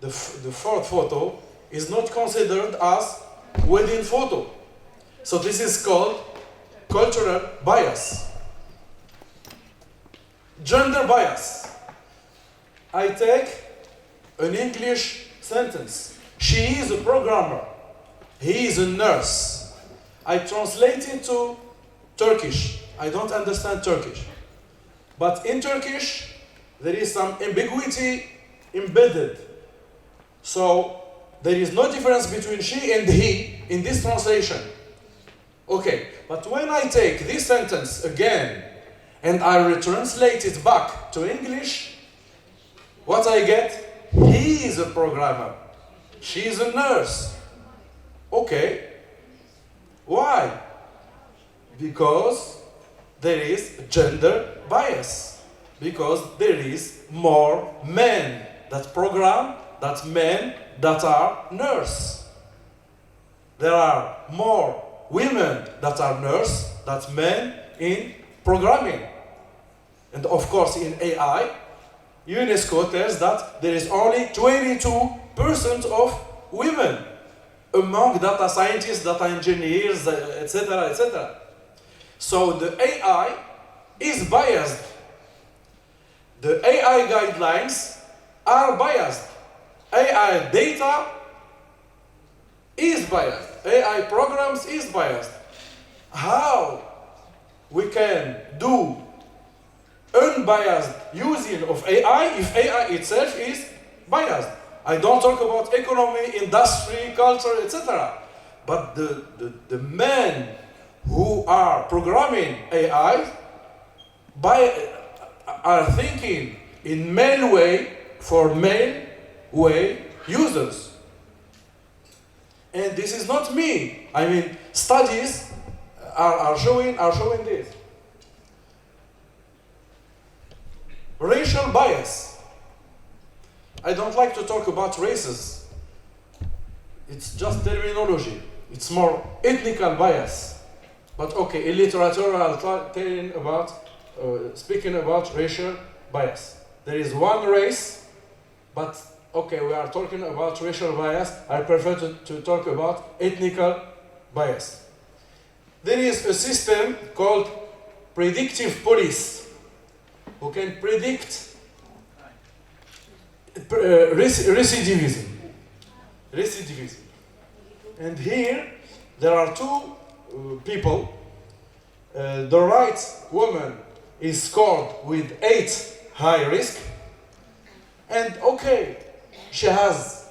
the fourth photo is not considered as wedding photo. So this is called cultural bias. Gender bias. I take an English sentence. She is a programmer. He is a nurse. I translate it to Turkish. I don't understand Turkish. But in Turkish, there is some ambiguity embedded. So there is no difference between she and he in this translation. Okay, but when I take this sentence again and I retranslate it back to English, what I get? He is a programmer. She is a nurse. Okay. Why? Because there is gender bias. Because there is more men that program than men that are nurse. There are more women that are nurse than men in programming. And of course in AI, UNESCO tells that there is only 22% of women among data scientists, data engineers, etc., etc. So the AI is biased. The AI guidelines are biased. AI data is biased. AI programs is biased. How we can do unbiased using of AI if AI itself is biased? I don't talk about economy, industry, culture, etc. But the men who are programming AI are thinking in male way for male way users. And this is not me. I mean, studies are showing this. Racial bias. I don't like to talk about races. It's just terminology. It's more ethnical bias. But okay, in literature I'll speaking about racial bias. There is one race, but okay, we are talking about racial bias. I prefer to talk about ethnical bias. There is a system called predictive police who can predict recidivism. And here there are two people. The right woman is scored with 8 high risk, and okay, she has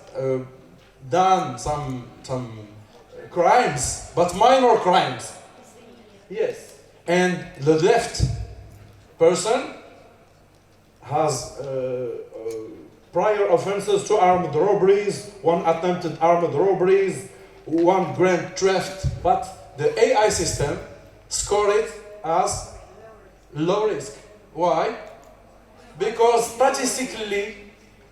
done some crimes, but minor crimes. Yes. And the left person has prior offenses, 2 armed robberies, 1 attempted armed robberies, 1 grand theft, but the AI system scored it as low risk. Why? Because statistically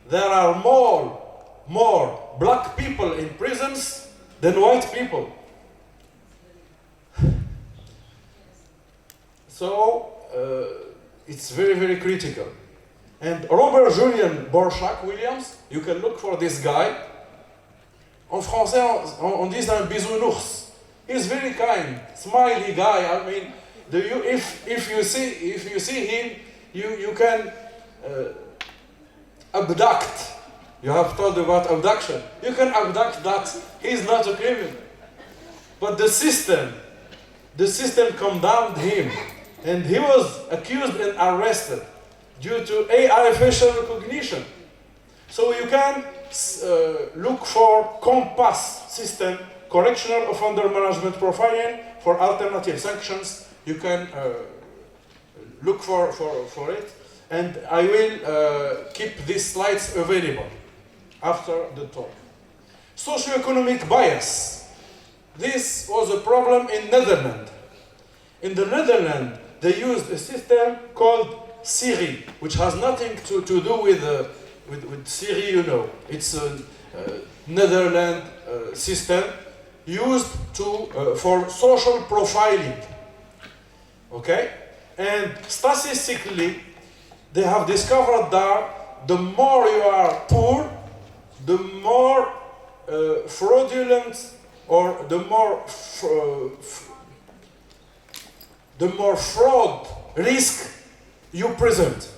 there are more black people in prisons than white people. So it's very, very critical. And Robert Julian Borchak Williams, you can look for this guy. En français, on dit un bisounours. He's very kind, smiley guy. I mean, if you see him, you can abduct. You have thought about abduction. You can abduct that. He's not a criminal. But the system condemned him, and he was accused and arrested due to AI facial recognition. So you can look for Compass system, correctional offender management profiling for alternative sanctions. You can look for it, and I will keep these slides available after the talk. Socioeconomic bias. This was a problem in Netherlands. In the Netherlands, they used a system called Siri, which has nothing to do with Siri, you know. It's a Netherlands system used for social profiling. Okay? And statistically, they have discovered that the more you are poor, the more fraudulent or the more fraud risk you present.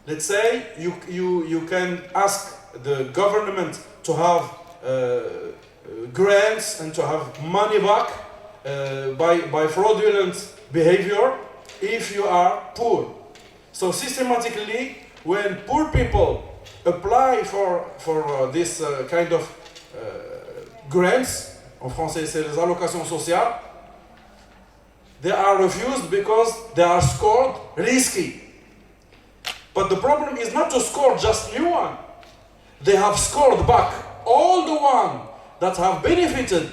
Let's say you can ask the government to have grants and to have money back by fraudulent behavior if you are poor. So systematically, when poor people apply for this kind of grants, en français c'est les allocations sociales, they are refused because they are scored risky. But the problem is not to score just new one. They have scored back all the one that have benefited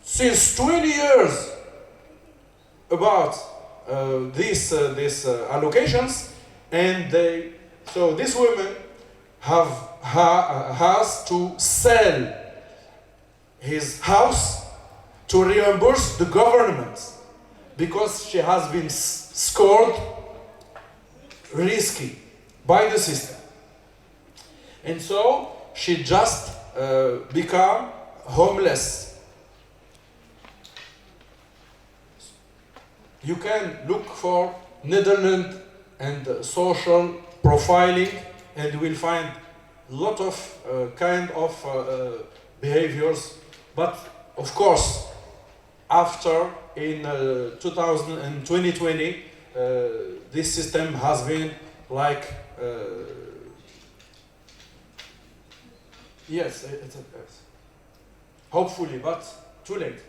since 20 years about these allocations, and so this woman has to sell his house to reimburse the government because she has been scored risky by the system. And so she just become homeless. You can look for Netherlands and social profiling, and you will find a lot of kind of behaviors. But of course, after in 2020, this system has been like yes, hopefully, but too late.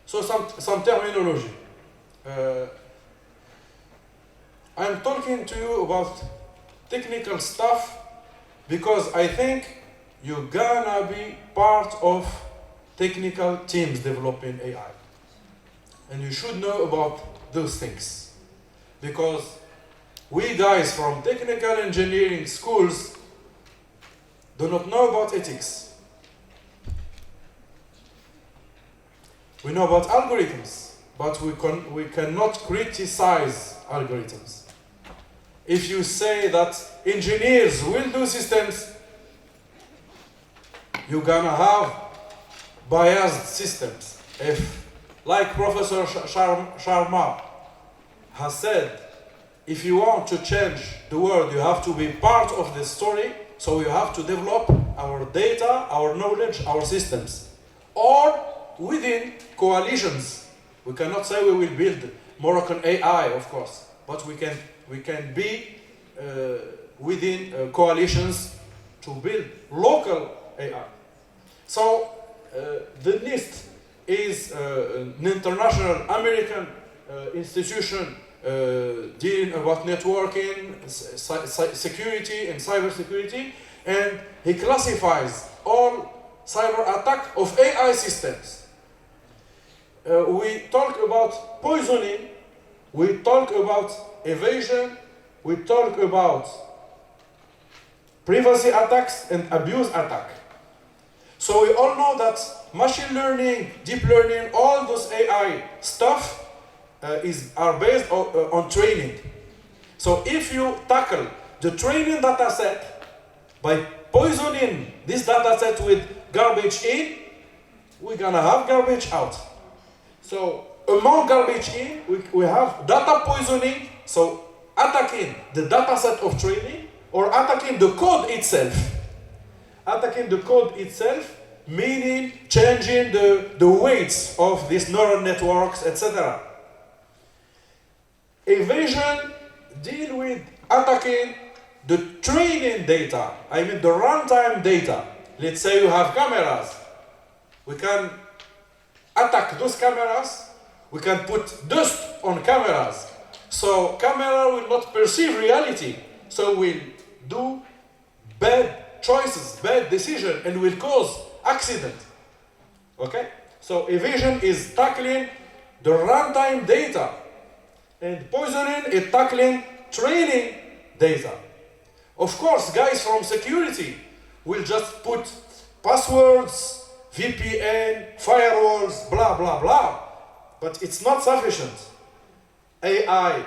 So some terminology. I'm talking to you about technical stuff because I think you're gonna be part of technical teams developing AI. And you should know about those things. Because we guys from technical engineering schools do not know about ethics. We know about algorithms, but we cannot criticize algorithms. If you say that engineers will do systems, you're gonna have biased systems. If, like Professor Sharma has said, if you want to change the world, you have to be part of the story, so you have to develop our data, our knowledge, our systems. Or within coalitions. We cannot say we will build Moroccan AI, of course, but we can be within coalitions to build local AI. So the NIST is an international American institution dealing about networking, security and cybersecurity, and he classifies all cyber attack of AI systems. We talk about poisoning, we talk about evasion, we talk about privacy attacks and abuse attack. So we all know that machine learning, deep learning, all those AI stuff are based on training. So if you tackle the training data set by poisoning this data set with garbage in, we're gonna have garbage out. So among garbage in, we have data poisoning, so attacking the data set of training or attacking the code itself. Attacking the code itself, meaning changing the weights of these neural networks, etc. Evasion deal with attacking the training data, I mean the runtime data. Let's say you have cameras. We can attack those cameras. We can put dust on cameras. So camera will not perceive reality. So we'll do bad choices, bad decision, and will cause accident. Okay? So evasion is tackling the runtime data. And poisoning is tackling training data. Of course, guys from security will just put passwords, VPN, firewalls, blah, blah, blah. But it's not sufficient. AI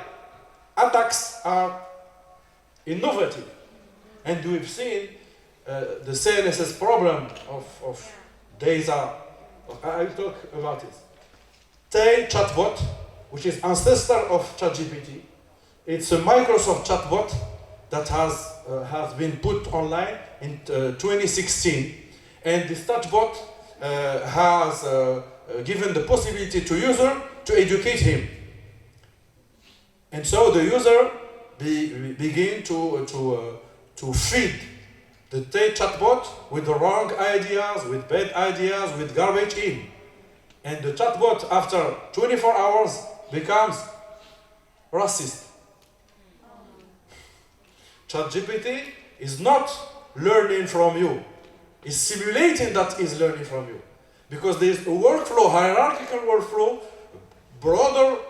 attacks are innovative. And we've seen the CNSS problem of data. I will talk about it. Tay chatbot, which is ancestor of ChatGPT. It's a Microsoft chatbot that has been put online in 2016. And this chatbot has given the possibility to user to educate him. And so the user begin to feed the chatbot with the wrong ideas, with bad ideas, with garbage in. And the chatbot, after 24 hours, becomes racist. ChatGPT is not learning from you. It's simulating that it's learning from you. Because there's a workflow, hierarchical workflow,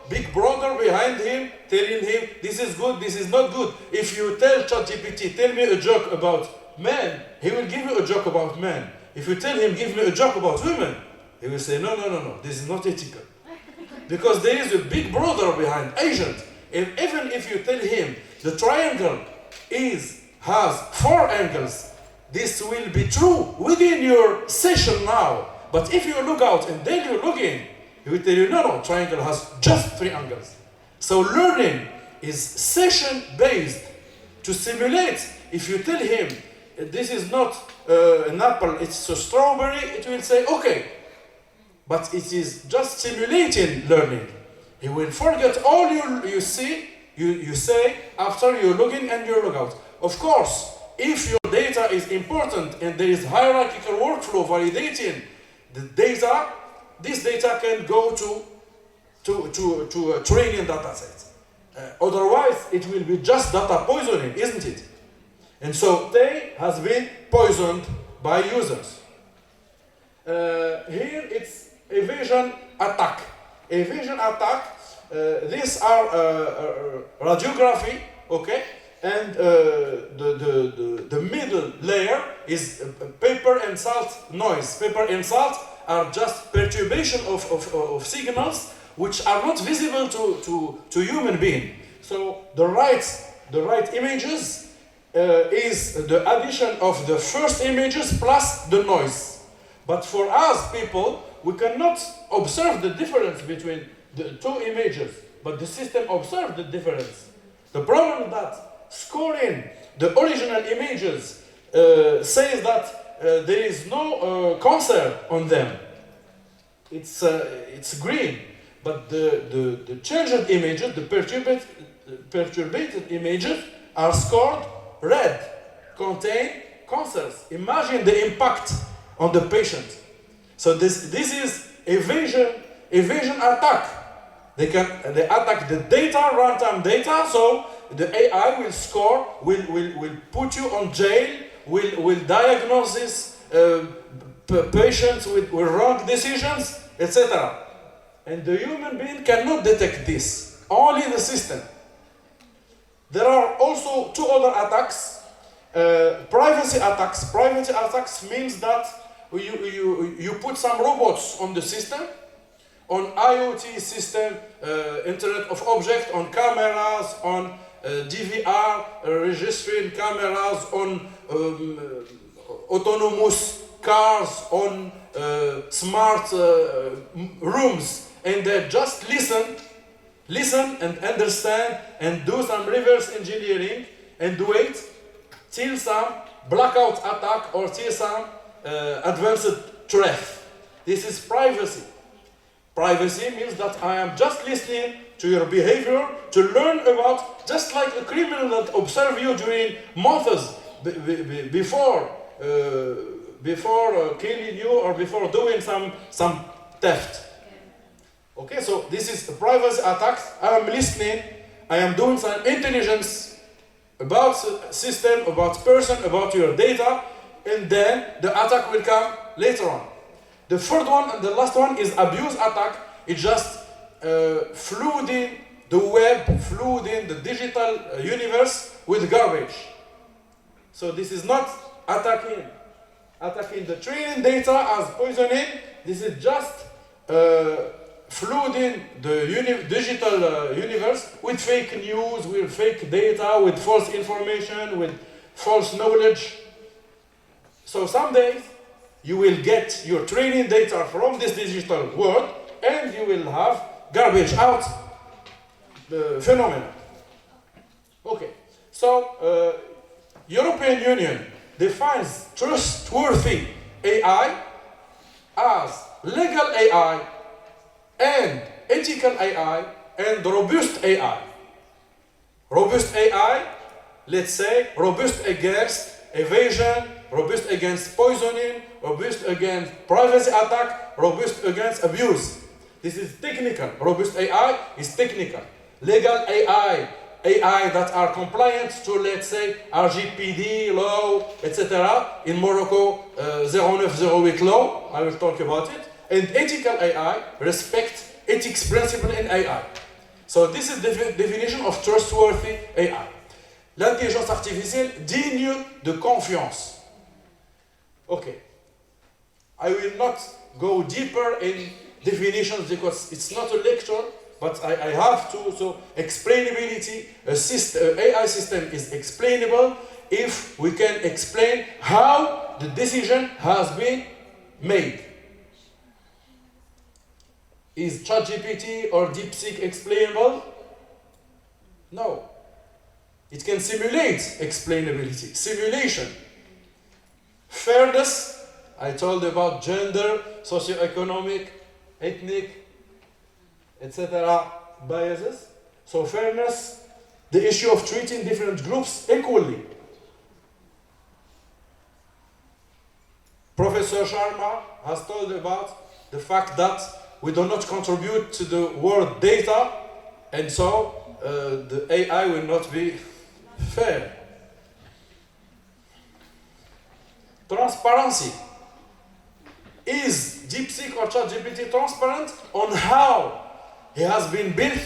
big brother behind him, telling him, this is good, this is not good. If you tell ChatGPT, tell me a joke about men, he will give you a joke about men. If you tell him, give me a joke about women, he will say, no, this is not ethical. Because there is a big brother behind, agent. Even if you tell him the triangle has 4 angles, this will be true within your session now. But if you log out and then you log in, he will tell you, no, triangle has just 3 angles. So learning is session-based to simulate. If you tell him, this is not an apple, it's a strawberry, it will say, okay. But it is just simulating learning. He will forget all you say after you log in and you log out. Of course, if your data is important and there is hierarchical workflow validating the data, this data can go to a training data set. Otherwise, it will be just data poisoning, isn't it? And so they has been poisoned by users. Here it's evasion attack. Evasion attack, these are radiography, okay? And the middle layer is paper and salt noise. Paper and salt are just perturbation of signals which are not visible to human being. So the right images is the addition of the first images plus the noise. But for us people, we cannot observe the difference between the 2 images, but the system observes the difference. The problem that scoring the original images says that there is no cancer on them. It's green, but the changed images, the perturbated images are scored red, contain cancers. Imagine the impact on the patient. So this is evasion attack. They attack the data, runtime data, so the AI will score, will put you on jail, will diagnose this patients with wrong decisions, etc. And the human being cannot detect this, only the system. There are also 2 other attacks, privacy attacks. Privacy attacks means that you put some robots on the system, on IoT system, Internet of Objects, on cameras, on DVR, registering cameras, on autonomous cars, on smart rooms, and they just listen and understand and do some reverse engineering and wait till some blackout attack or till some advanced threat. This is privacy. Privacy means that I am just listening to your behavior to learn about, just like a criminal that observe you during months before killing you or before doing some theft. Okay, so this is a privacy attack. I am listening, I am doing some intelligence about system, about person, about your data, and then the attack will come later on. The third one and the last one is abuse attack. It just flooding the web, flooding the digital universe with garbage. So this is not attacking the training data as poisoning. This is just flooding the digital universe with fake news, with fake data, with false information, with false knowledge. So some days you will get your training data from this digital world and you will have garbage out phenomenon. Okay, so European Union defines trustworthy AI as legal AI and ethical AI and robust AI. Robust AI, let's say, robust against evasion, robust against poisoning, robust against privacy attack, robust against abuse. This is technical. Robust AI is technical. Legal AI, AI that are compliant to, let's say, RGPD law, etc. In Morocco, 0908 law, I will talk about it. And ethical AI, respect ethics principle in AI. So this is the definition of trustworthy AI. L'intelligence artificielle digne de confiance. Okay. I will not go deeper in definitions because it's not a lecture, but I have to. So explainability, AI system is explainable if we can explain how the decision has been made. Is ChatGPT or DeepSeek explainable? No. It can simulate explainability, simulation. Fairness, I told you about gender, socioeconomic, ethnic, etc. biases. So fairness, the issue of treating different groups equally. Professor Sharma has told about the fact that we do not contribute to the world data, and so the AI will not be fair. Transparency. Is DeepSeek or ChatGPT transparent on how he has been built,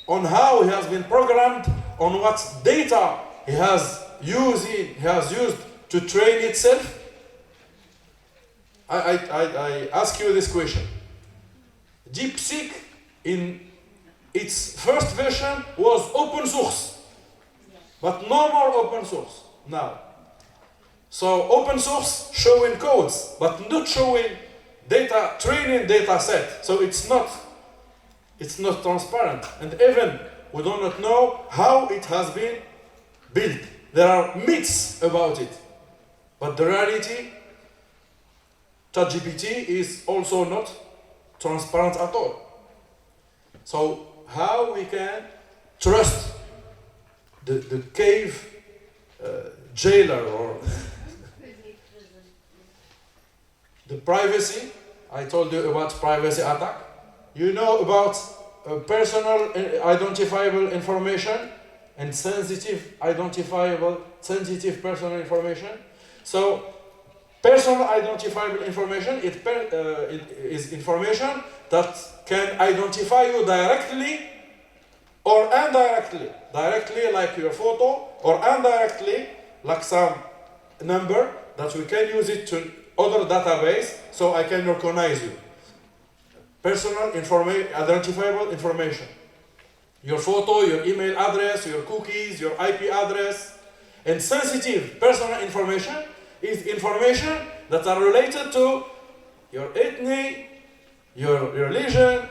on how he has been programmed, on what data he has used to train itself? I ask you this question. DeepSeek in its first version was open source, but no more open source now. So open source showing codes, but not showing data, training data set. So it's not transparent. And even we do not know how it has been built. There are myths about it. But the reality, ChatGPT is also not transparent at all. So how we can trust the cave jailer or the privacy? I told you about privacy attack. You know about personal identifiable information and sensitive personal information. So personal identifiable information, it is information that can identify you directly or indirectly. Directly like your photo, or indirectly like some number that we can use it to other database so I can recognize you. Personal identifiable information. Your photo, your email address, your cookies, your IP address. And sensitive personal information is information that are related to your ethnic, your religion,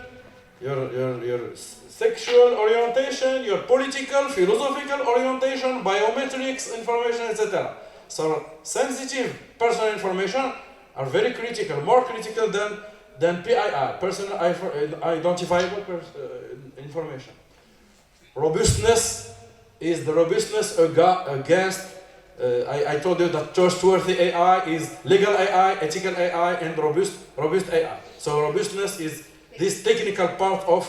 your sexual orientation, your political, philosophical orientation, biometrics information, etc. So sensitive personal information are very critical, more critical than PII, personal identifiable information. Robustness is the robustness against, I told you that trustworthy AI is legal AI, ethical AI, and robust AI. So robustness is this technical part of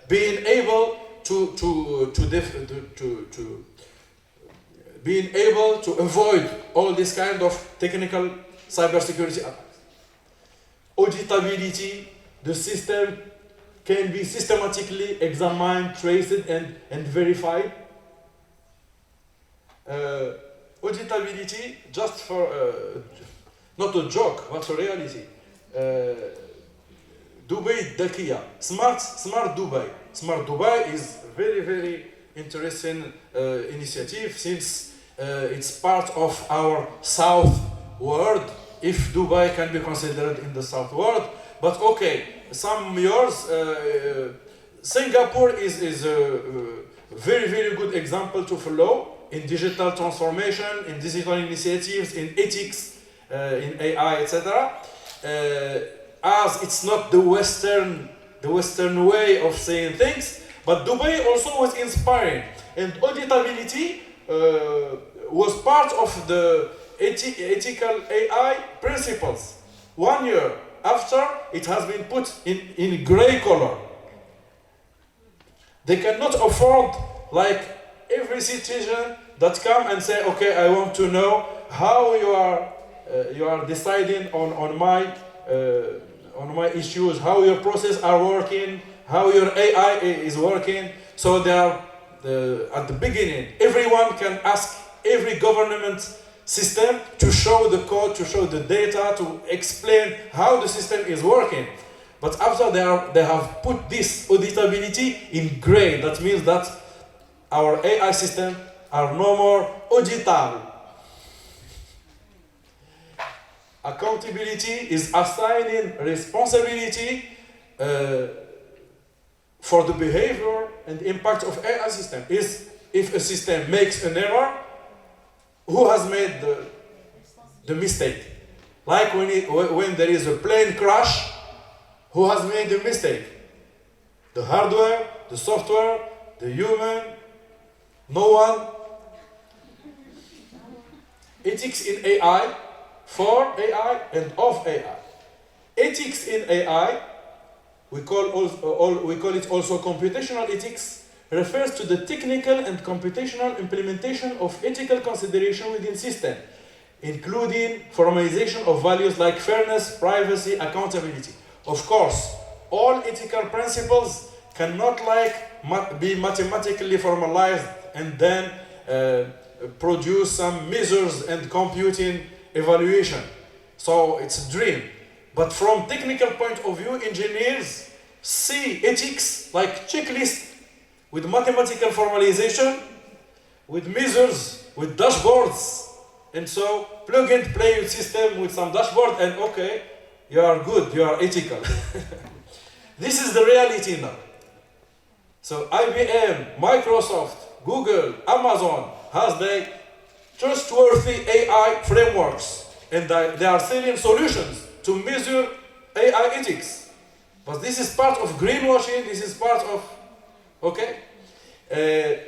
being able being able to avoid all this kind of technical cybersecurity attacks. Auditability, the system can be systematically examined, traced, and verified. Auditability, just for not a joke, but a reality. Dubai الذكية, smart Dubai. Smart Dubai is very interesting initiative since it's part of our South world, if Dubai can be considered in the South world. But okay, some years, Singapore is a very good example to follow in digital transformation, in digital initiatives, in ethics, in AI, etc. As it's not the Western way of saying things, but Dubai also was inspiring, and auditability was part of the ethical AI principles. 1 year after, it has been put in gray color. They cannot afford, like every citizen that come and say, okay, I want to know how you are deciding on my issues, how your process are working, how your AI is working. So they are at the beginning, everyone can ask every government system to show the code, to show the data, to explain how the system is working. But after they have put this auditability in gray. That means that our AI system are no more auditable. Accountability is assigning responsibility for the behavior and impact of AI system. Is if a system makes an error, who has made the mistake? Like when there is a plane crash, who has made the mistake? The hardware, the software, the human? No one. Ethics in AI, for AI and of AI. Ethics in AI, we call it also computational ethics, refers to the technical and computational implementation of ethical consideration within system, including formalization of values like fairness, privacy, accountability. Of course, all ethical principles cannot be mathematically formalized and then produce some measures and computing evaluation. So it's a dream. But from technical point of view, engineers see ethics like checklist with mathematical formalization, with measures, with dashboards. And so plug and play your system with some dashboard and okay, you are good, you are ethical. This is the reality now. So IBM, Microsoft, Google, Amazon has their trustworthy AI frameworks, and they are selling solutions to measure AI ethics. But this is part of greenwashing, this is part of, okay?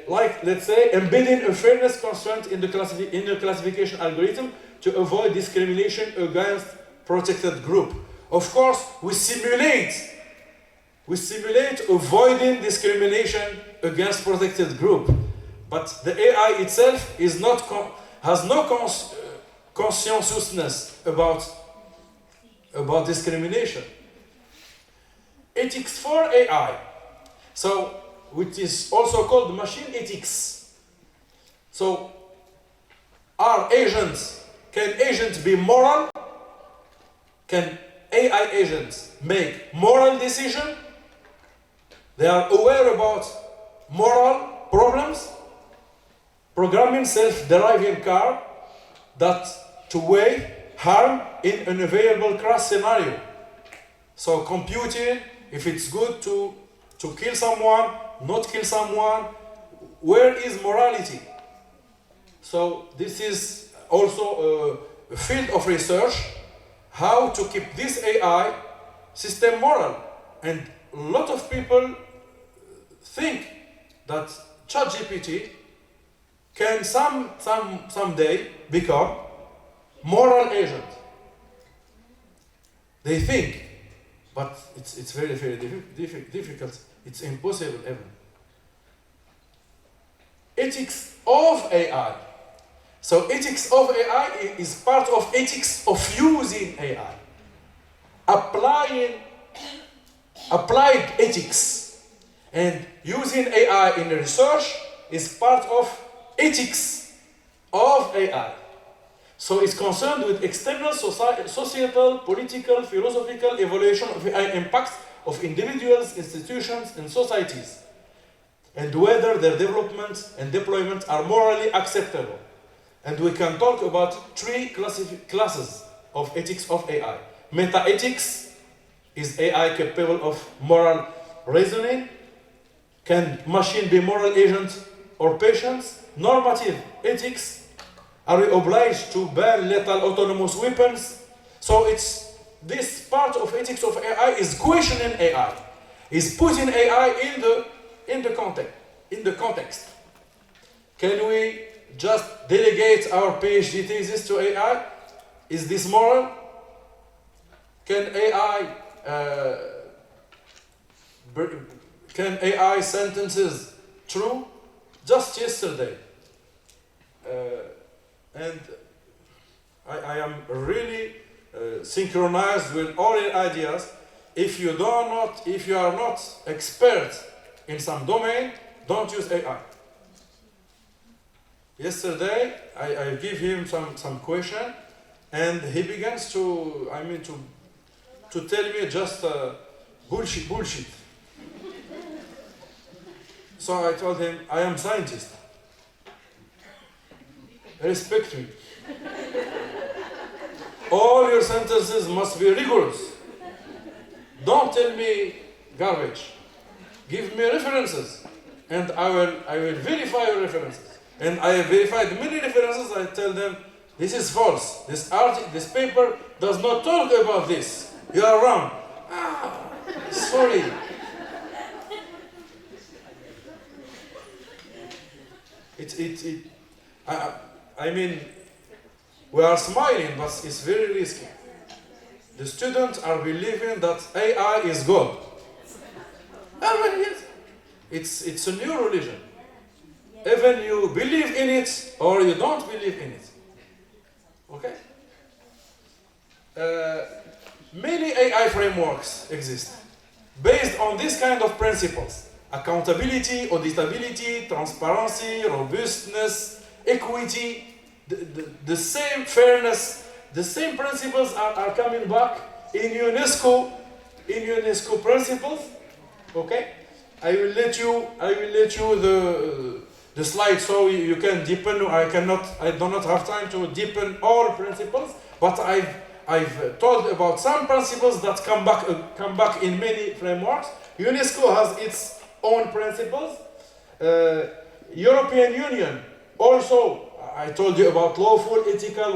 Like, let's say, embedding a fairness constraint in the classification algorithm to avoid discrimination against protected group. Of course, we simulate avoiding discrimination against protected group. But the AI itself is not has no conscientiousness about discrimination. Ethics for AI, so which is also called machine ethics. So, can agents be moral? Can AI agents make moral decisions? They are aware about moral problems. Programming self-driving car that to weigh harm in an available crash scenario. So computing, if it's good to kill someone, not kill someone, where is morality? So this is also a field of research, how to keep this AI system moral. And a lot of people think that ChatGPT can someday become moral agent. They think, but it's very difficult. It's impossible even. Ethics of AI. So ethics of AI is part of ethics of using AI. Applied ethics and using AI in research is part of ethics of AI. So it's concerned with external societal, political, philosophical evaluation of AI impacts of individuals, institutions, and societies, and whether their development and deployment are morally acceptable. And we can talk about three classes of ethics of AI. Meta-ethics is AI capable of moral reasoning. Can machine be moral agent or patients? Normative ethics. Are we obliged to ban lethal autonomous weapons? So it's this part of ethics of AI is questioning AI, is putting AI in the context. Can we just delegate our PhD thesis to AI? Is this moral? Can AI sentences true? Just yesterday, and I am really synchronized with all your ideas. If you are not expert in some domain, don't use AI. Yesterday, I give him some question, and he begins to tell me just bullshit. So I told him, I am scientist. Respect me. All your sentences must be rigorous. Don't tell me garbage. Give me references, and I will verify your references. And I have verified many references. I tell them, this is false. This paper does not talk about this. You are wrong. Sorry. I mean, we are smiling, but it's very risky. The students are believing that AI is God. It's a new religion. Even you believe in it or you don't believe in it. Okay? Many AI frameworks exist based on this kind of principles: accountability, auditability, transparency, robustness, equity, the same fairness. The same principles are coming back in UNESCO principles. Okay? I will let you the slide so you can deepen. I do not have time to deepen all principles, but I've told about some principles that come back in many frameworks. UNESCO has its own principles. European Union also, I told you about lawful, ethical,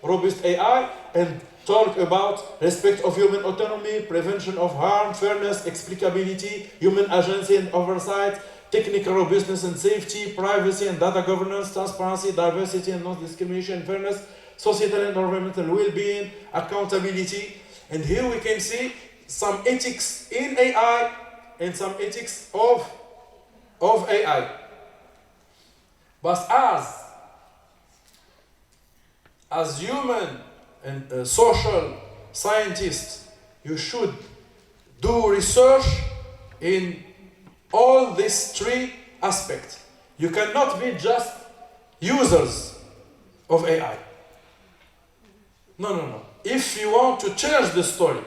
robust AI, and talk about respect of human autonomy, prevention of harm, fairness, explicability, human agency and oversight, technical robustness and safety, privacy and data governance, transparency, diversity and non-discrimination, fairness, societal and environmental well-being, accountability. And here we can see some ethics in AI and some ethics of AI. But as human and social scientists, you should do research in all these three aspects. You cannot be just users of AI. No. If you want to change the story,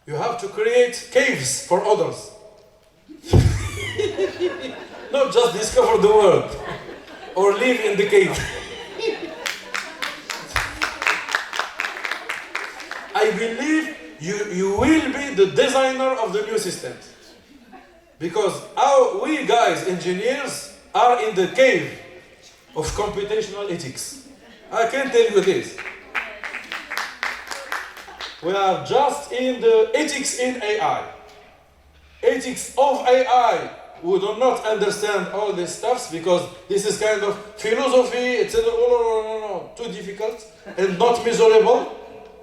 you have to create caves for others. Not just discover the world or live in the cave. I believe you will be the designer of the new systems. Because we guys, engineers, are in the cave of computational ethics. I can tell you this. We are just in the ethics in AI. Ethics of AI. We do not understand all these stuffs because this is kind of philosophy, etc. No, too difficult and not measurable,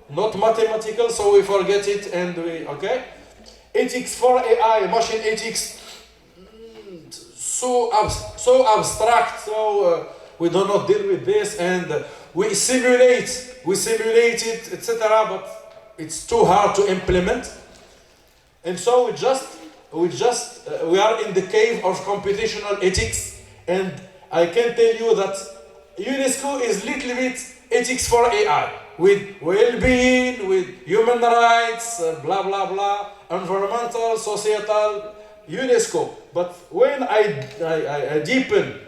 not mathematical, so we forget it and okay? Ethics for AI, machine ethics, so abstract, so we do not deal with this, and we simulate it, etc. But it's too hard to implement, and so we are in the cave of computational ethics, and I can tell you that UNESCO is little bit ethics for AI, with well-being, with human rights, blah blah blah, environmental, societal, UNESCO. But when I deepen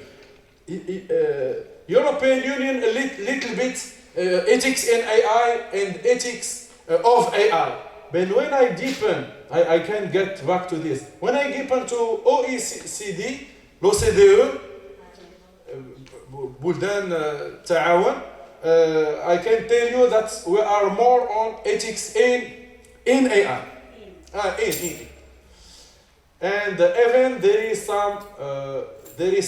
European Union a little bit ethics in AI and ethics of AI. But when I deepen, I can get back to this. When I deepen to OECD, l'OCDE, بلدان تعاون, I can tell you that we are more on ethics in AI. In. And even there is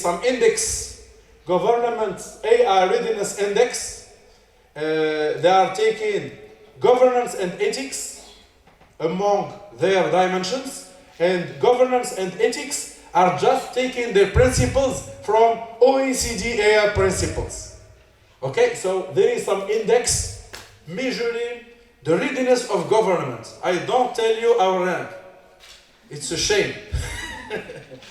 some index, government AI readiness index. They are taking governance and ethics among their dimensions, and governance and ethics are just taking the principles from OECD AI principles. Okay, so there is some index measuring the readiness of government. I don't tell you our rank. It's a shame.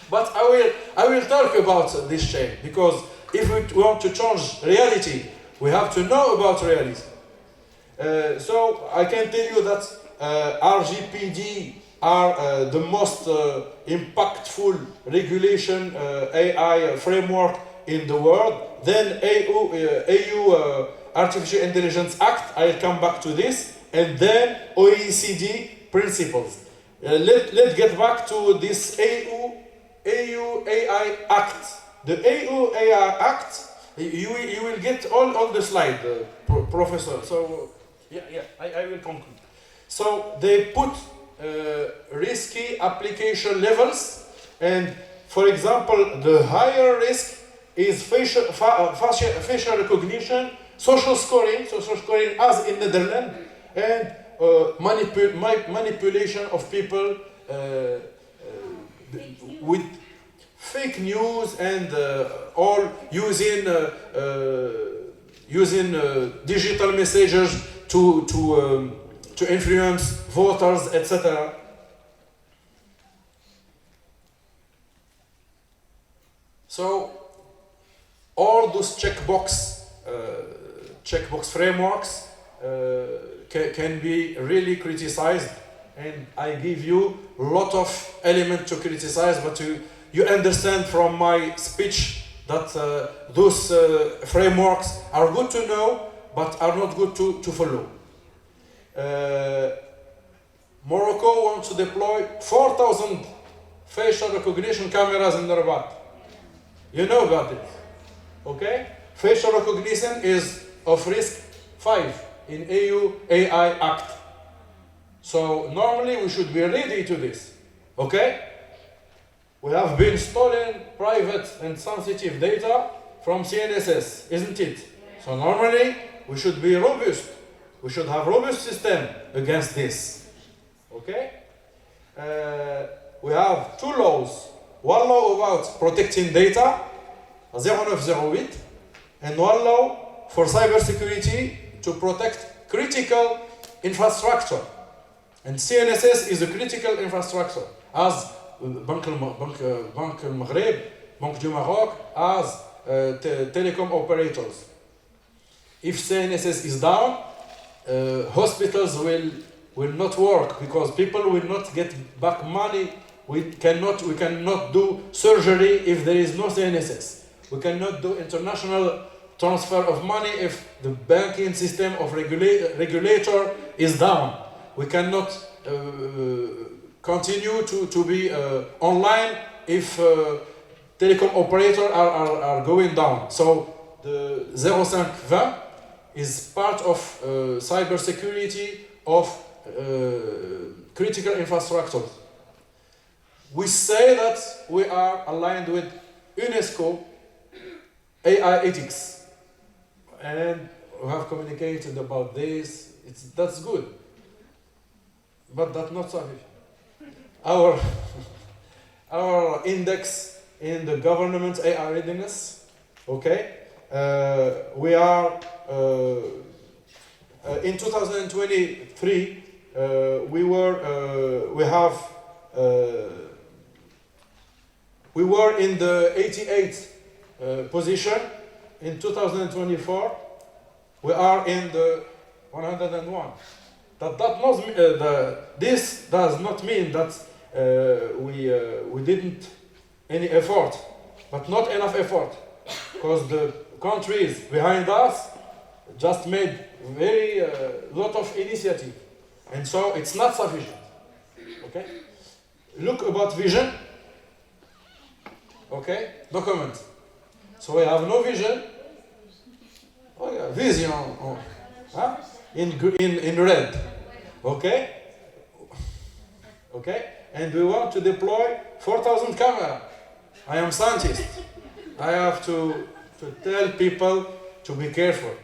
But I will talk about this shame, because if we want to change reality, we have to know about reality. So I can tell you that RGPD are the most impactful regulation AI framework in the world. Then EU Artificial Intelligence Act, I'll come back to this, and then OECD principles. Let's get back to this EU AI Act. The EU AI Act, you will get all the slide, Professor. So I will conclude. So they put risky application levels, and for example, the higher risk is facial recognition, social scoring as in Netherlands, and manipulation of people with fake news, and all using digital messages to influence voters, etc. So all those checkbox frameworks can be really criticized, and I give you a lot of elements to criticize, but you understand from my speech that those frameworks are good to know, but are not good to follow. Morocco wants to deploy 4,000 facial recognition cameras in Rabat. You know about it, okay? Facial recognition is of risk 5 in EU AI Act. So normally we should be ready to this, okay? We have been stolen private and sensitive data from CNSS, isn't it? So normally we should be robust. We should have robust system against this, okay? We have 2 laws. One law about protecting data, 0908, and one law for cybersecurity to protect critical infrastructure. And CNSS is a critical infrastructure, as Banque Maghreb, Banque du Maroc, as telecom operators. If CNSS is down, hospitals will not work, because people will not get back money. We cannot do surgery if there is no CNSS. We cannot do international transfer of money if the banking system of regulator is down. We cannot continue to be online if telecom operators are going down. So the 0520 is part of cybersecurity of critical infrastructure. We say that we are aligned with UNESCO AI ethics, and we have communicated about this. That's good, but that's not sufficient. Our index in the government AI readiness, okay? We are in 2023. We were in the 88th position, in 2024, we are in the 101. This does not mean that we didn't any effort, but not enough effort, because the countries behind us just made very lot of initiative, and so it's not sufficient. Okay, look about vision. Okay, document. So we have no vision. Oh yeah, vision. Oh, huh? In red. Okay. Okay, and we want to deploy 4,000 cameras. I am scientist. I have to tell people to be careful,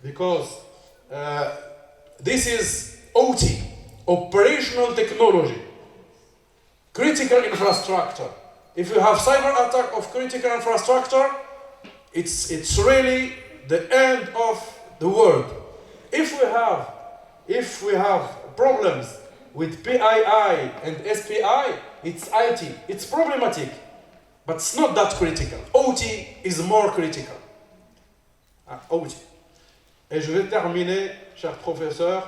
because this is OT, operational technology, critical infrastructure. If you have cyber attack of critical infrastructure, it's really the end of the world. If we have problems with PII and SPI, it's IT. It's problematic, but it's not that critical. OT is more critical. OT. Et je vais terminer, cher professeur.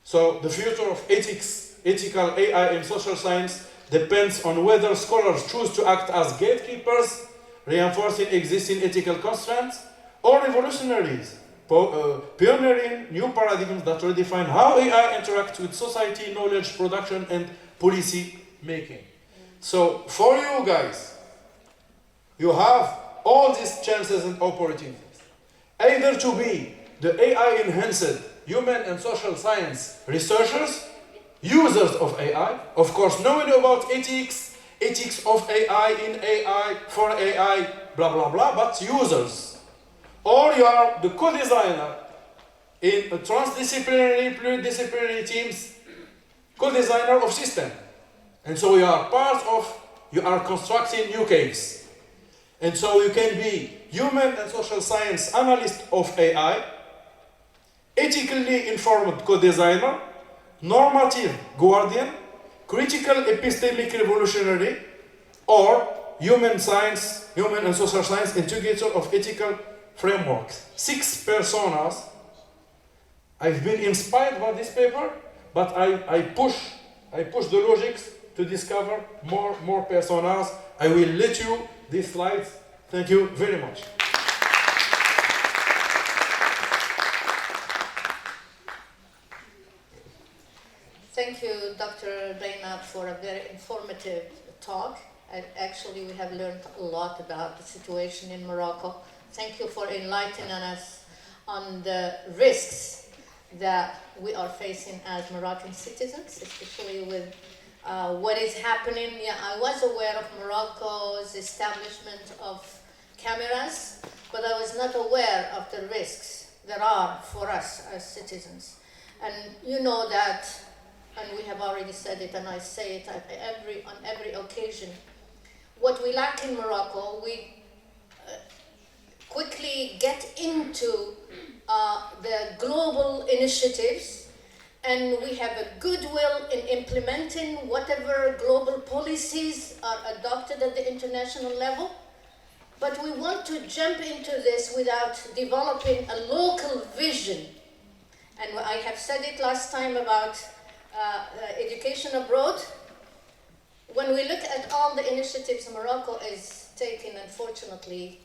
So the future of ethical AI in social science depends on whether scholars choose to act as gatekeepers, reinforcing existing ethical constraints, or revolutionaries, pioneering new paradigms that redefine how AI interacts with society, knowledge production, and policy making. So for you guys, you have all these chances and opportunities. Either to be the AI-enhanced human and social science researchers, users of AI, of course knowing about ethics of AI in AI, for AI, blah blah blah, but users. Or you are the co-designer in a transdisciplinary, pluridisciplinary teams, co-designer of system. And so you are constructing new case. And so you can be human and social science analyst of AI, ethically informed co-designer, normative guardian, critical epistemic revolutionary, or human and social science integrator of ethical frameworks. 6 personas. I've been inspired by this paper, but I push the logics to discover more personas. I will let you these slides. Thank you very much. Thank you, Dr. Baina, for a very informative talk. And actually, we have learned a lot about the situation in Morocco. Thank you for enlightening us on the risks that we are facing as Moroccan citizens, especially with what is happening. Yeah, I was aware of Morocco's establishment of cameras, but I was not aware of the risks there are for us as citizens. And you know that, and we have already said it, and I say it on every occasion, what we lack in Morocco, we quickly get into the global initiatives, and we have a goodwill in implementing whatever global policies are adopted at the international level. But we want to jump into this without developing a local vision. And I have said it last time about education abroad. When we look at all the initiatives Morocco is taking, unfortunately,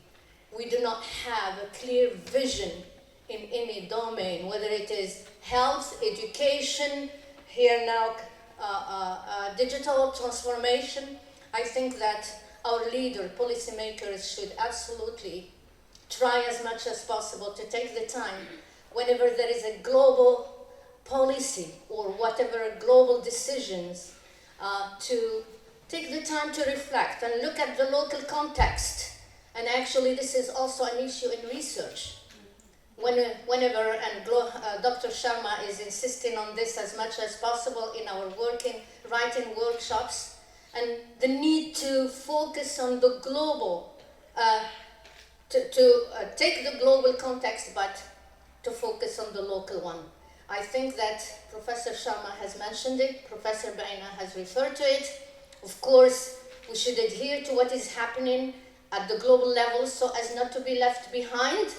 we do not have a clear vision in any domain, whether it is health, education, here now digital transformation. I think that our leader, policymakers, should absolutely try as much as possible to take the time whenever there is a global policy or whatever global decisions to take the time to reflect and look at the local context. And actually this is also an issue in research. Whenever, and Dr. Sharma is insisting on this as much as possible in our writing workshops, and the need to focus on the global, to take the global context, but to focus on the local one. I think that Professor Sharma has mentioned it, Professor Baina has referred to it. Of course, we should adhere to what is happening at the global level so as not to be left behind.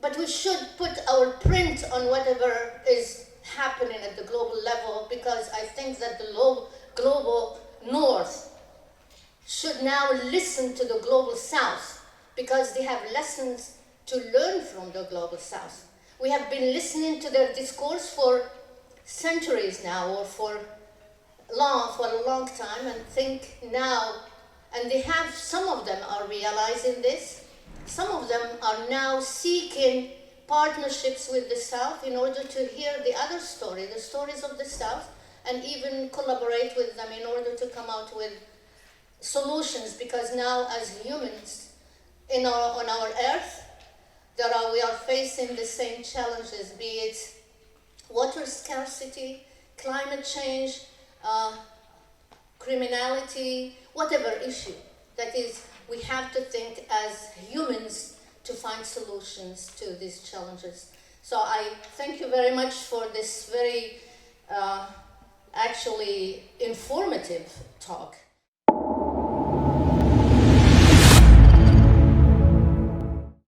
But we should put our print on whatever is happening at the global level, because I think that the global North should now listen to the global South, because they have lessons to learn from the global South. We have been listening to their discourse for centuries now, or for a long time, and think now, and they have, some of them are realizing this. Some of them are now seeking partnerships with the South in order to hear the other story, the stories of the South, and even collaborate with them in order to come out with solutions. Because now, as humans on our Earth, we are facing the same challenges, be it water scarcity, climate change, criminality, whatever issue. That is, we have to think as humans to find solutions to these challenges. So I thank you very much for this very actually informative talk.